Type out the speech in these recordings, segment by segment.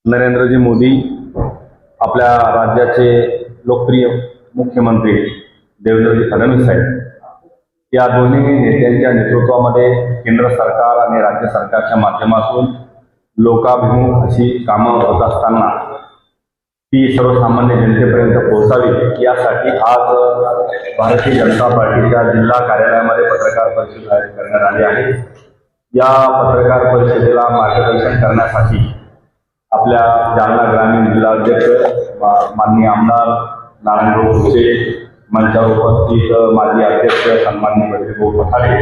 नरेंद्रजी मोदी आपल्या राज्याचे लोकप्रिय मुख्यमंत्री देवेंद्रजी फडणवीस साहेब या दोन्ही नेत्यांच्या नेतृत्वामध्ये केंद्र सरकार आणि राज्य सरकारच्या माध्यमातून लोकाभिमुख अशी कामं होत असताना ती सर्वसामान्य जनतेपर्यंत पोहोचावी यासाठी आज भारतीय जनता पार्टीच्या जिल्हा कार्यालयामध्ये पत्रकार परिषद आयोजित करण्यात आली आहे। या पत्रकार परिषदेला मार्गदर्शन करण्यासाठी आपल्या जालना ग्रामीण जिल्हाध्यक्ष माननीय आमदार नारायणभाऊ खुसे, मंचावर उपस्थित माजी अध्यक्ष सन्माननीय बजरंगभाऊ पठारे,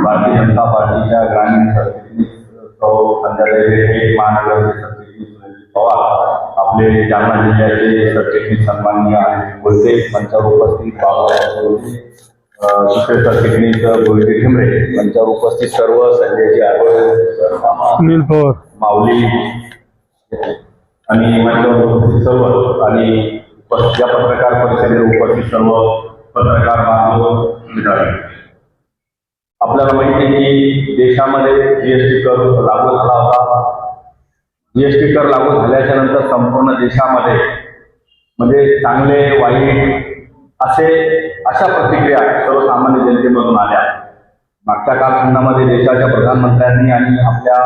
भारतीय जनता पार्टीच्या ग्रामीण सरचिटणीस सौ संध्याताई देशे, महानगरचे सरचिटणीस सुनीलजी पवार, आपले जालना जिल्ह्याचे सरचिटणीस सन्माननीय अनिल बोलते, मंचावर उपस्थित बाबासाहेब दुसरे सरचिटणीस गोविंद ठिमरे, मंचावर उपस्थित सर्व संजयजी आठवले, सुनील पवार, माऊली आणि मंचावर सर्व आणि या पत्रकार परिषदेला उपस्थित सर्व पत्रकार बांधव मित्रांनो, आपल्याला माहिती आहे की देशामध्ये जीएसटी कर लागू झाला होता। जीएसटी कर लागू झाल्याच्या नंतर संपूर्ण देशामध्ये म्हणजे चांगले वाईट अशा प्रतिक्रिया सर्वसामान्य जनतेमधून आल्या। मागच्या कालखंडामध्ये देशाच्या प्रधानमंत्र्यांनी आणि आपल्या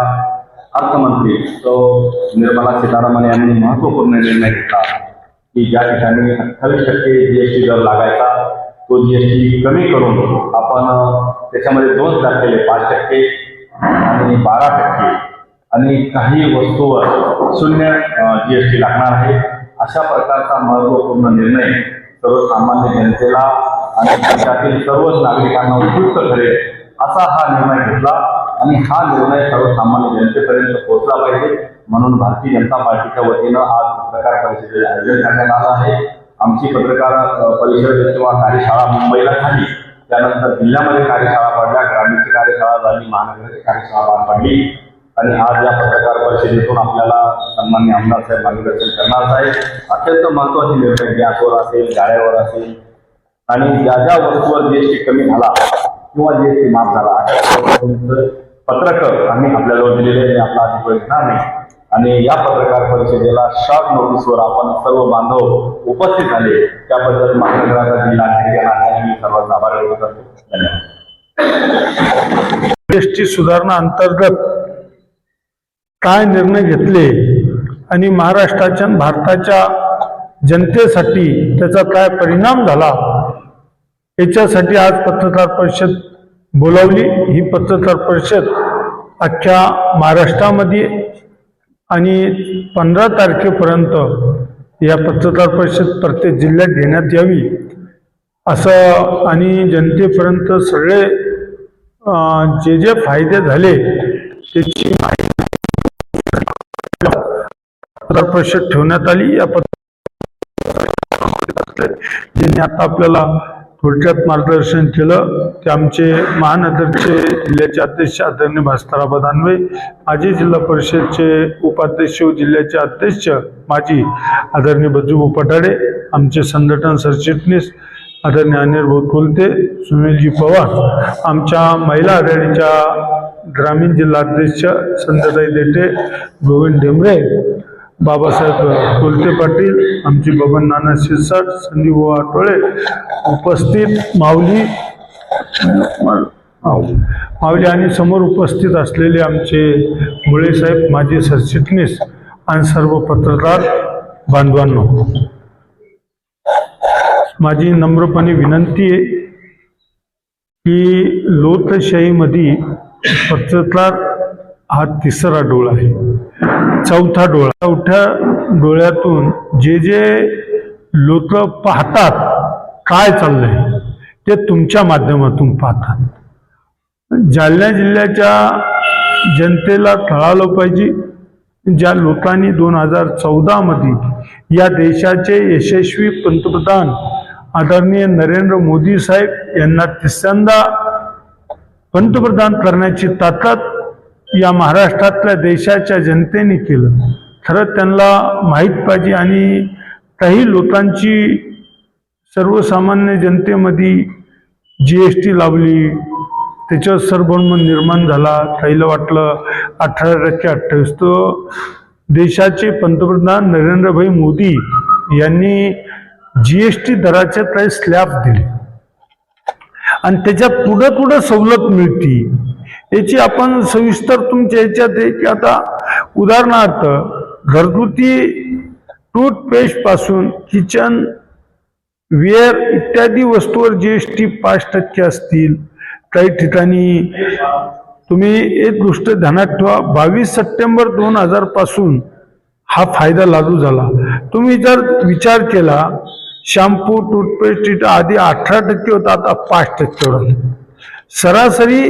अर्थमंत्री निर्मला सीतारामन यांनी महत्वपूर्ण निर्णय घेतला की ज्या ठिकाणी 28% जीएसटी दर लागायचा तो जीएसटी कमी करून आपण त्याच्यामध्ये 2 दर केले, 5% आणि 12%, आणि काही वस्तूवर 0 जीएसटी लागणार आहे। अशा प्रकारचा महत्वपूर्ण निर्णय सर्वसामान्य जनतेला आणि देशातील सर्वच नागरिकांना उपयुक्त ठरेल असा हा निर्णय घेतला आणि हा निर्णय सर्वसामान्य जनतेपर्यंत पोहोचला पाहिजे म्हणून भारतीय जनता पार्टीच्या वतीनं आज पत्रकार परिषदेचे आयोजन करण्यात आलं आहे। आमची पत्रकार परिषद किंवा कार्यशाळा मुंबईला झाली, त्यानंतर जिल्ह्यामध्ये कार्यशाळा पडल्या, ग्रामीणची कार्यशाळा झाली, महानगराची कार्यशाळा पार पडली आणि आज या पत्रकार परिषदेतून आपल्याला सन्माननीय आमदार साहेब मार्गदर्शन करणार आहेत। अत्यंत महत्त्वाचे निर्णय गॅसवर असेल, गाड्यावर असेल आणि ज्या ज्या वस्तूवर जीएसटी कमी झाला किंवा जीएसटी माफ झाला अशा पत्रक आम्ही आपल्याजवळ दिलेले आपला अधिक घेणार नाही आणि या पत्रकार परिषदेला शॉर्ट नोटीसवर आपण सर्व बांधव उपस्थित झाले त्याबद्दल महानगराचा जिल्हाधिकारी मी सर्वांचा आभार व्यक्त करतो। धन्यवाद। जीएसटी सुधारणा अंतर्गत काय निर्णय घेतले आणि महाराष्ट्राच्या भारताच्या जनतेसाठी त्याचा काय परिणाम झाला याच्यासाठी आज पत्रकार परिषद बोलावली। ही पत्रकार परिषद अख्ख्या महाराष्ट्रामध्ये आणि 15 तारखेपर्यंत या पत्रकार परिषद प्रत्येक जिल्ह्यात घेण्यात यावी असं आणि जनतेपर्यंत सगळे जे जे फायदे झाले त्याची माहिती पत्रकार परिषद ठेवण्यात आली। या ज्यांनी आता आपल्याला थोडक्यात मार्गदर्शन केलं ते आमचे महानगरचे जिल्ह्याचे अध्यक्ष आदरणीय भास्करराव दानवे, माजी जिल्हा परिषदचे उपाध्यक्ष व जिल्ह्याचे अध्यक्ष माजी आदरणीय बजरंगभाऊ पठारे, आमचे संघटन सरचिटणीस आदरणीय अनिलभाऊ कोलते, सुनीलजी पवार, आमच्या महिला आघाडीच्या ग्रामीण जिल्हा अध्यक्ष संध्याताई देशे, गोविंद ठिमरे, बाबासाहेब कोलते पाटील, आमची बबन नाना शिरसाट, संदीप आठवले, उपस्थित माऊली आणि समोर उपस्थित असलेले आमचे मुळे साहेब, माजी सरचिटणीस आणि सर्व पत्रकार बांधवांनो, माझी नम्रपणे विनंती आहे की लोकशाहीमध्ये पत्रकार हा 3रा डोळा आहे, 4था डोळा। 4थ्या डोळ्यातून जे जे लोक पाहतात काय चाललंय ते तुमच्या माध्यमातून पाहतात। जालना जिल्ह्याच्या जनतेला कळालं पाहिजे ज्या लोकांनी 2014 मध्ये या देशाचे यशस्वी पंतप्रधान आदरणीय नरेंद्र मोदी साहेब यांना 3ऱ्यांदा पंतप्रधान करण्याची ताकद या महाराष्ट्रातल्या देशाच्या जनतेने केलं। खरं त्यांना माहीत पाहिजे आणि काही लोकांची सर्वसामान्य जनतेमध्ये जीएसटी लावली, त्याच्यावर सरभ्रम निर्माण झाला, काहीला वाटलं 18% 28, तो देशाचे पंतप्रधान नरेंद्रभाई मोदी यांनी जीएसटी दराचे काही स्लॅब दिले आणि त्याच्यात पुढे पुढे सवलत मिळती याची आपण सविस्तर तुमच्या याच्यात आहे की आता उदाहरणार्थ घरगुती टूथपेस्ट पासून किचन वेअर इत्यादी वस्तूवर जीएसटी 5% असतील. काही ठिकाणी तुम्ही एक गोष्ट ध्यानात ठेवा, 22 सप्टेंबर 2000 पासून हा फायदा लागू झाला. तुम्ही जर विचार केला शॅम्पू टूथपेस्ट आधी 18% होता, आता 5% वर. सरासरी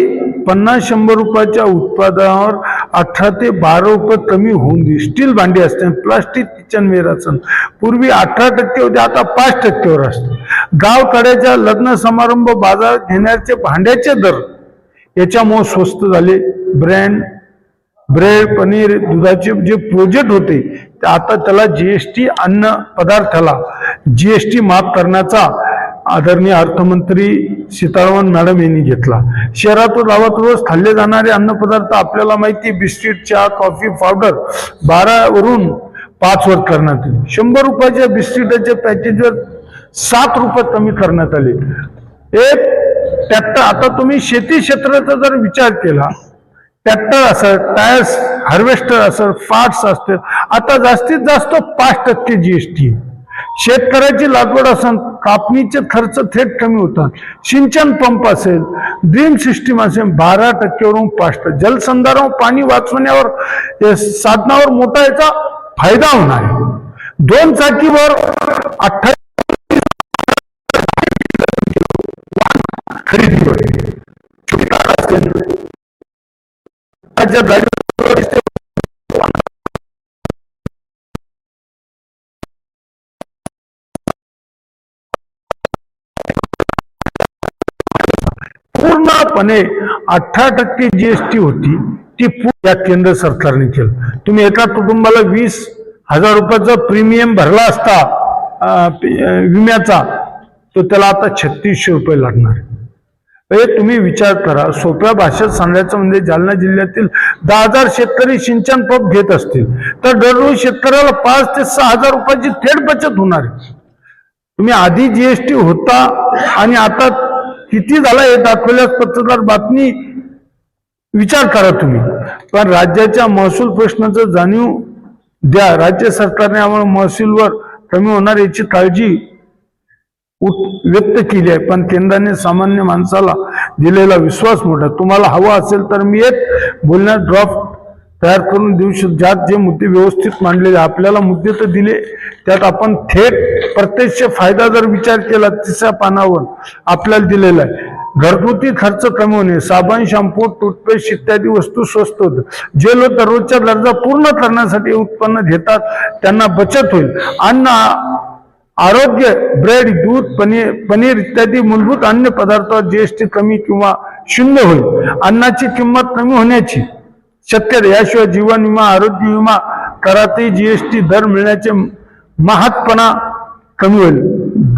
50-100 रुपयाच्या उत्पादनावर 18 ते 12 रुपये कमी होऊन दे. स्टील भांडी असते, प्लास्टिक किचनवेअर असतं, पूर्वी 18% होते, आता 5% वर असते. गावकड्याच्या लग्न समारंभ बाजारात घेण्याचे भांड्याचे दर याच्यामुळे स्वस्त झाले. ब्रेड पनीर दुधाचे जे प्रोजेक्ट होते ते आता त्याला जीएसटी अन्न पदार्थाला जीएसटी माफ करण्याचा आदरणीय अर्थमंत्री सीतारामन मॅडम यांनी घेतला. शहरातून गावात रोज खाल्ले जाणारे अन्नपदार्थ आपल्याला माहिती, बिस्किट चहा कॉफी पावडर 12 वरून 5 वर करण्यात आले. 100 रुपयाच्या बिस्किटाच्या पॅकेजवर 7 रुपये कमी करण्यात आले. एक ट्रॅक्टर, आता तुम्ही शेती क्षेत्राचा जर विचार केला, ट्रॅक्टर असेल, टायर्स, हार्वेस्टर असेल, पार्ट्स असतील, आता जास्तीत जास्त 5% जीएसटी. शेतकऱ्याची लागवड असेल, कापणीचे खर्च थेट कमी होतात. सिंचन पंप असेल, ड्रीम सिस्टीम असेल, 12% वरून 5%. जलसंधारण पाणी वाचवण्यावर साधनावर मोठा याचा फायदा होणार आहे. 2 चाकीवर 28 खरेदीवर पूर्णपणे 18% जीएसटी होती ती या केंद्र सरकारने केलं. तुम्ही एका कुटुंबाला 20,000 रुपयाचा प्रीमियम भरला असता विम्याचा, तो त्याला आता 3600 रुपये लागणार. तुम्ही विचार करा, सोप्या भाषेत सांगायचं म्हणजे जालना जिल्ह्यातील 10,000 शेतकरी सिंचन पंप घेत असतील तर दररोज शेतकऱ्याला 5 ते 6,000 रुपयाची थेट बचत होणार आहे. तुम्ही आधी जीएसटी होता आणि आता किती झाला हे दाखवल्यास पत्रकार बातमी विचार करा तुम्ही. पण राज्याच्या महसूल प्रश्नाचं जाणीव द्या. राज्य सरकारने आम्हाला महसूलवर कमी होणार याची काळजी व्यक्त केली आहे, पण केंद्राने सामान्य माणसाला दिलेला विश्वास मोठा. तुम्हाला हवा असेल तर मी एक बोलण्यात ड्राफ्ट तयार करून देऊ शकतो, ज्यात जे मुद्दे व्यवस्थित मांडलेले. आपल्याला मुद्दे तर दिले, त्यात आपण थेट प्रत्यक्ष फायदा जर विचार केला 3ऱ्या पानावर आपल्याला दिलेला आहे. घरगुती खर्च कमी होणे, साबण शॅम्पू टूथपेस्ट इत्यादी वस्तू स्वस्त होत. जे लोक दररोजच्या गरजा पूर्ण करण्यासाठी उत्पन्न घेतात त्यांना बचत होईल. अन्न आरोग्य, ब्रेड, दूध, पनीर इत्यादी मूलभूत अन्न पदार्थावर जीएसटी कमी किंवा 0 होईल. अन्नाची किंमत कमी होण्याची शक्यता. याशिवाय जीवन विमा, आरोग्य विमा करातही जीएसटी दर मिळण्याचे महागपणा कमी होईल.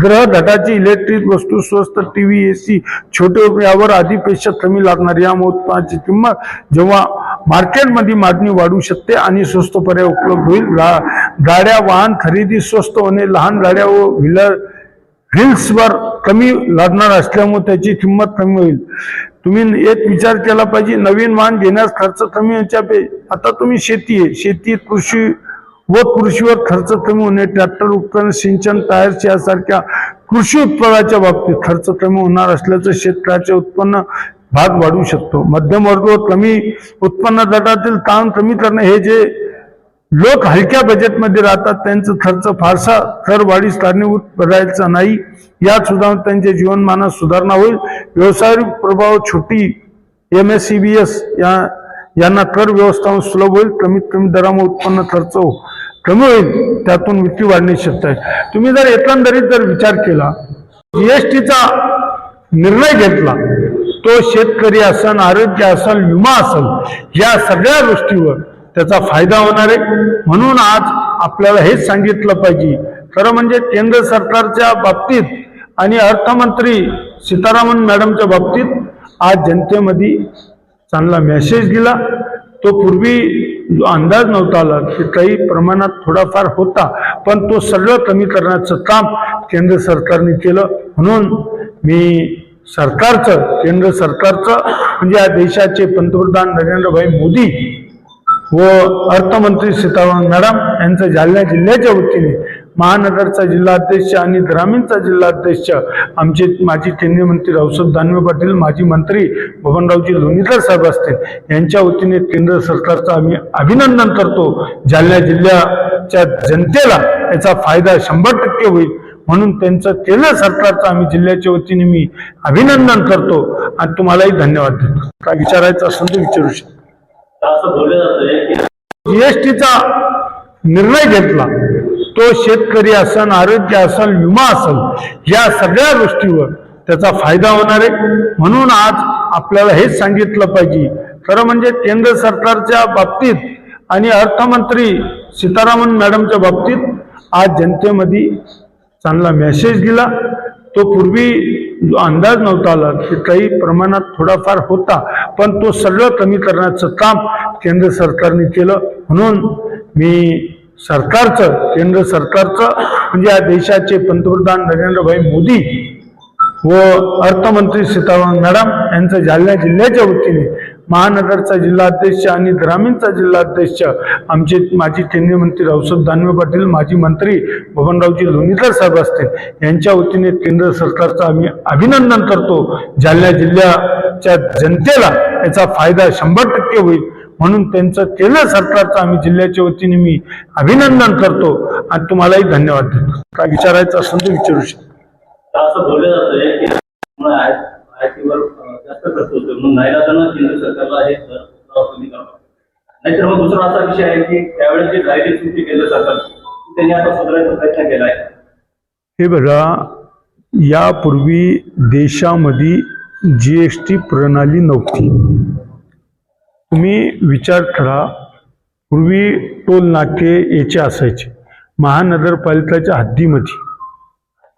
ग्रह घटाची इलेक्ट्रिक वस्तू स्वस्त, टीव्ही, एसी, छोटे यावर आधीपेक्षा कमी लागणार. या उत्पादनाची किंमत जेव्हा मार्केटमध्ये मागणी वाढू शकते आणि स्वस्त पर्याय उपलब्ध होईल. गाड्या वाहन खरेदी स्वस्त होणे, लहान गाड्या व व्हील्सवर कमी लागणार असल्यामुळे त्याची किंमत कमी होईल. तुम्ही एक विचार केला पाहिजे, नवीन वाहन घेण्यास खर्च कमी व्हायच्या आता तुम्ही शेती कृषी व कृषीवर खर्च कमी होणे, ट्रॅक्टर उपकरण, सिंचन, टायर्स यासारख्या कृषी उत्पादनाच्या बाबतीत खर्च कमी होणार असल्याचं शेतकऱ्याचे उत्पन्न भाग वाढू शकतो. मध्यम वर्ग व कमी उत्पन्न गटातील ताण कमी करणे, हे जे लोक हलक्या बजेटमध्ये राहतात त्यांचा खर्च फारसा करवाढीस कारणीभूत करायचा नाही. यात सुधारणा त्यांच्या जीवनमानात सुधारणा होईल. व्यावसायिक प्रभाव, छोटी MSCBS यांना कर व्यवस्थापन सुलभ होईल. कमीत कमी दरामुळे उत्पन्न खर्च कमी होईल, त्यातून विक्री वाढण्याची शक्यता आहे. तुम्ही जर एकंदरीत जर विचार केला, जीएसटीचा निर्णय घेतला, तो शेतकरी असेल, आरोग्य असेल, विमा असेल, या सगळ्या गोष्टीवर त्याचा फायदा होणार आहे. म्हणून आज आपल्याला हेच सांगितलं पाहिजे. खरं म्हणजे केंद्र सरकारच्या बाबतीत आणि अर्थमंत्री सीतारामन मॅडमच्या बाबतीत आज जनतेमध्ये चांगला मेसेज दिला. तो पूर्वी जो अंदाज नव्हता आला की काही प्रमाणात थोडाफार होता, पण तो सगळं कमी करण्याचं काम केंद्र सरकारने केलं. म्हणून मी सरकारचं, केंद्र सरकारचं म्हणजे या देशाचे पंतप्रधान नरेंद्रभाई मोदी व अर्थमंत्री सीतारामन मॅडम यांचं जालना जिल्ह्याच्या वतीने महानगरचा जिल्हाध्यक्ष आणि ग्रामीणचा जिल्हाध्यक्ष आमचे माजी केंद्रीय मंत्री रावसाहेब दानवे पाटील, माजी मंत्री बबनरावजी लोणीकर साहेब असतील, यांच्या वतीने केंद्र सरकारचं आम्ही अभिनंदन करतो. जालना जिल्ह्याच्या जनतेला याचा फायदा 100% होईल म्हणून त्यांचं केंद्र सरकारचं आम्ही जिल्ह्याच्या वतीने मी अभिनंदन करतो आणि तुम्हालाही धन्यवाद देतो. काय विचारायचं असेल तर विचारू शकतो. असं बोललं जातंय की जीएसटीचा निर्णय घेतला तो शेतकरी असन, आरोग्य असेल, विमा असेल, या सगळ्या गोष्टीवर त्याचा फायदा होणार आहे. म्हणून आज आपल्याला हेच सांगितलं पाहिजे. खरं म्हणजे केंद्र सरकारच्या बाबतीत आणि अर्थमंत्री सीतारामन मॅडमच्या बाबतीत आज जनतेमध्ये चांगला मेसेज दिला. तो पूर्वी जो अंदाज नव्हता आला की काही प्रमाणात थोडाफार होता, पण तो सगळं कमी करण्याचं काम केंद्र सरकारने केलं. म्हणून मी सरकारचं, केंद्र सरकारचं म्हणजे या देशाचे पंतप्रधान नरेंद्रभाई मोदी व अर्थमंत्री सीतारामन मॅडम यांचं जालना जिल्ह्याच्या वतीने महानगरचा जिल्हाध्यक्ष आणि ग्रामीणचा जिल्हाध्यक्ष आमचे माजी केंद्रीय मंत्री रावसाहेब दानवे पाटील, माजी मंत्री बबनरावजी लोणीकर साहेब असतील, यांच्या वतीने केंद्र सरकारचं आम्ही अभिनंदन करतो. जालना जिल्ह्याच्या जनतेला याचा फायदा 100% होईल म्हणून त्यांचं केंद्र सरकारचं आम्ही जिल्ह्याच्या वतीने मी अभिनंदन करतो आणि तुम्हालाही धन्यवाद देतो. काय विचारायचं असेल तर विचारू शकतो. असं बोललं जातंय की आयटीवर जास्त खर्च होतो म्हणून नाईलाजानं केंद्र सरकारला हे कर कमी करावं. नाहीतर मग दुसरा असा विषय आहे की त्यावेळेस जी गायडन्स होती केंद्र सरकारची त्यांनी आता सुधारायचा प्रयत्न केला आहे. हे बघा, यापूर्वी देशामध्ये जीएसटी प्रणाली नव्हती. तुम्ही विचार करा, पूर्वी टोल नाके याचे असायचे. महानगरपालिकेच्या हद्दीमध्ये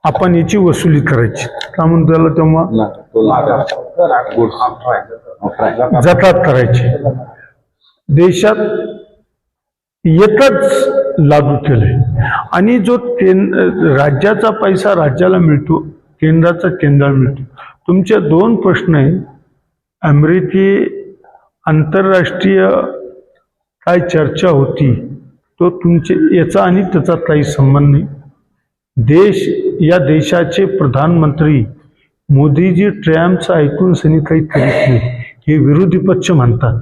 आपण याची वसुली करायची. का म्हणतो त्याला तेव्हा जकात करायची. देशात एकच लागू केलंय आणि जो राज्याचा पैसा राज्याला मिळतो, केंद्राचा केंद्राला मिळतो. तुमचे दोन प्रश्न आहे. अमेरिकी आंतरराष्ट्रीय काय चर्चा होती तो तुमचे याचा आणि त्याचा काही संबंध नाही. या देशाचे प्रधानमंत्री मोदीजी ट्रॅम्पचं ऐकून सनी काही करीत नाही हे विरोधी पक्ष म्हणतात.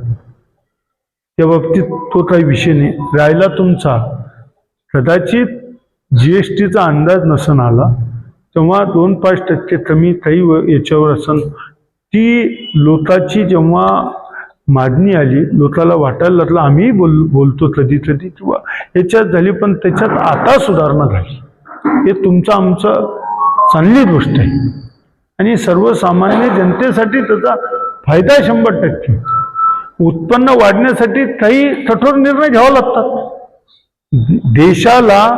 त्या बाबतीत तो काही विषय नाही. राहिला तुमचा कदाचित जीएसटीचा अंदाज नसन आला तेव्हा 2-5% कमी काही याच्यावर असन. ती लोकांची जेव्हा मागणी आली, लोकांना वाटायला लागलं आम्ही बोलतो कधी कधी किंवा याच्यात झाली, पण त्याच्यात आता सुधारणा झाली. हे तुमचं आमचं चांगली गोष्ट आहे आणि सर्वसामान्य जनतेसाठी त्याचा फायदा 100%. उत्पन्न वाढण्यासाठी काही कठोर निर्णय घ्यावे लागतात. देशाला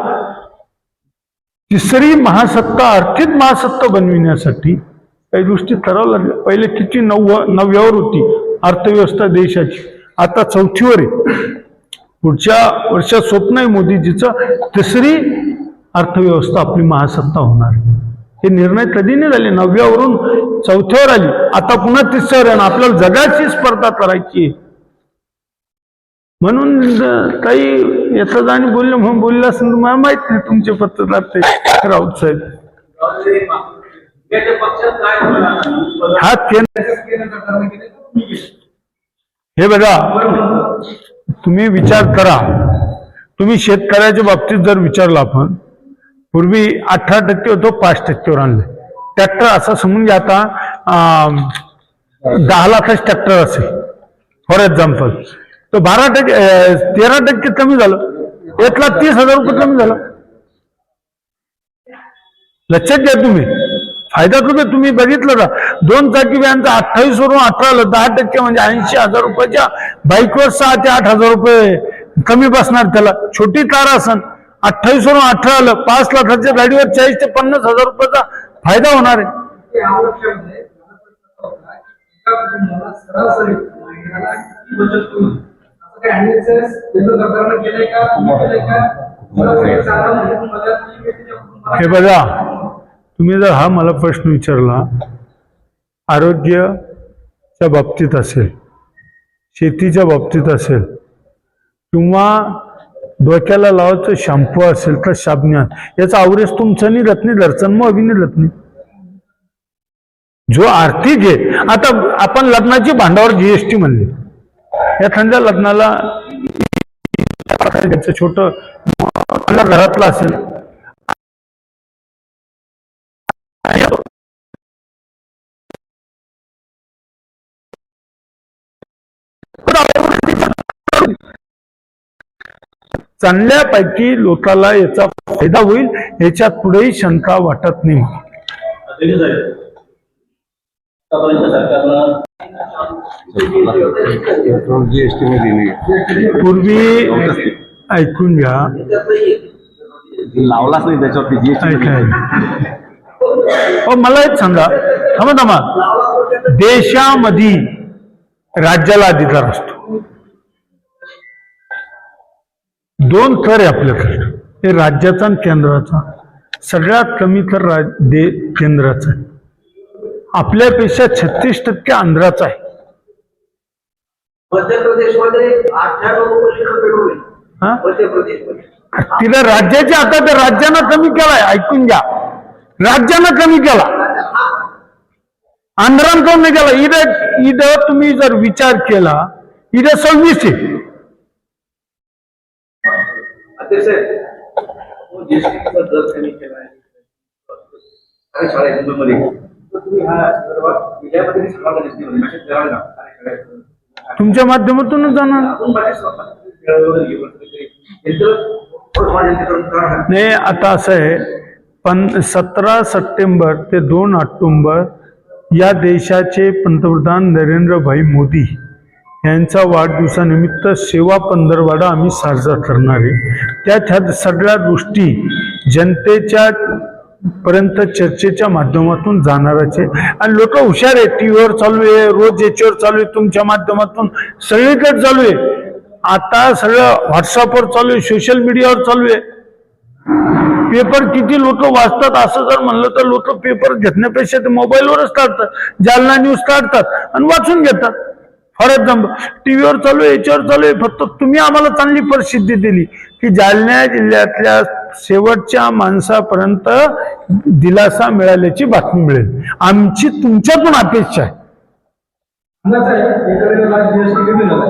तिसरी महासत्ता, आर्थिक महासत्ता बनविण्यासाठी काही गोष्टी करावं लागल्या. पहिले किती 9व्यावर होती अर्थव्यवस्था देशाची, आता 4थीवर आहे. पुढच्या वर्षात स्वप्न आहे मोदीजीचं, तिसरी अर्थव्यवस्था आपली महासत्ता होणार. हे निर्णय कधी नाही झाले. 9व्यावरून 4थीवर आली, आता पुन्हा 3ऱ्यावर आहे. आपल्याला जगाची स्पर्धा करायची. म्हणून काही येतात आणि बोलले म्हणून बोलले असेल तर मला माहित नाही. तुमचे पत्रकार ते राऊत साहेब हा हे बघा, तुम्ही विचार करा. तुम्ही शेतकऱ्याच्या बाबतीत जर विचारलं, आपण पूर्वी 18% होतो, 5%वर आणलं. ट्रॅक्टर असा समजून घ्या, आता 10 लाखाच ट्रॅक्टर असेल फॉर एक्झाम्पल, तर 13% कमी झालं. 1,30,000 रुपये कमी झालं. लक्षात घ्या तुम्ही. फायदा कुठे तुम्ही बघितलं का? 2 चाकी व्हॅनचा 28 वरून 18 10% म्हणजे 80,000 रुपयाच्या बाईकवर 6 ते 8,000 रुपये कमी बसणार त्याला. छोटी कार असन 28 वरून 18 आलं, 5 लाखाच्या गाडीवर 40,000 ते 50,000 रुपयाचा फायदा होणार आहे. केंद्र सरकारने केलंय का तुम्ही केलंय का मला सांगा म्हणून मला हे बघा, तुम्ही जर हा मला प्रश्न विचारला, आरोग्याच्या बाबतीत असेल, शेतीच्या बाबतीत असेल, किंवा डोक्याला लावायचं शॅम्पू असेल तर साबणान, याचा आवरेज तुमचं निघत नाही, घरचं मग अभि निघत नाही. जो आर्थिक आहे, आता आपण लग्नाची भांडावर जीएसटी म्हणली, एखाद्या लग्नाला छोट घरातलं असेल, चांगल्यापैकी लोकांना याचा फायदा होईल, याच्यात पुढेही शंका वाटत नाही. अध्यक्ष साहेब, आतापर्यंत सरकारनं जीएसटी मध्ये नाही पूर्वी ऐकून घ्या, लावलाच नाही त्याच्यावरती जीएसटी. हो, मला एक सांगा, थांबा, देशामध्ये राज्याला अधिकार असतो, दोन थर आहे आपल्याकडे, हे राज्याचा आणि केंद्राचा. सगळ्यात कमी थर केंद्राचा आहे, आपल्यापेक्षा 36% आंध्राचा आहे. मध्य प्रदेशमध्ये 98 रुपये पेट्रोल हा? मध्य प्रदेशमध्ये तिला राज्याच्या आता तर राज्यानं कमी केलाय, ऐकून घ्या, राज्यानं कमी केला, आंध्रानं कमी नाही केला. इथं तुम्ही जर विचार केला, इथं 26 आहे. अध्यक्ष जीएसटीचा दर कमी केला आहे शाळेत मुंबईमध्ये, तर तुम्ही ह्या संदर्भात मीडियामध्ये सांगायला दिसते मेसेज करायला ना तुमच्या माध्यमातूनच जाणार. आपण नाही, आता असं आहे, पण 17 सप्टेंबर ते 2 ऑक्टोबर या देशाचे पंतप्रधान नरेंद्रभाई मोदी यांचा वाढदिवसानिमित्त सेवा पंधरवडा आम्ही साजरा करणार आहे. त्यात सगळ्या गोष्टी जनतेच्या पर्यंत चर्चेच्या माध्यमातून जाणारच आहे. आणि लोक हुशार आहेत, टीव्हीवर चालू आहे, रोज याच्यावर चालू आहे, तुमच्या माध्यमातून सगळीकडे चालू आहे. आता सगळं व्हॉट्सअपवर चालू आहे, सोशल मीडियावर चालू आहे. पेपर किती लोक वाचतात असं जर म्हणलं तर लोक पेपर घेण्यापेक्षा ते मोबाईलवरच काढतात, जालना न्यूज काढतात आणि वाचून घेतात. फॉर एक्झाम्पल टीव्हीवर चालू आहे, याच्यावर चालू आहे. फक्त तुम्ही आम्हाला चांगली प्रसिद्धी दिली की जालना जिल्ह्यातल्या शेवटच्या माणसापर्यंत दिलासा मिळाल्याची बातमी मिळेल. आमची तुमच्यातून अपेक्षा आहे. जीएसटी कमी झाला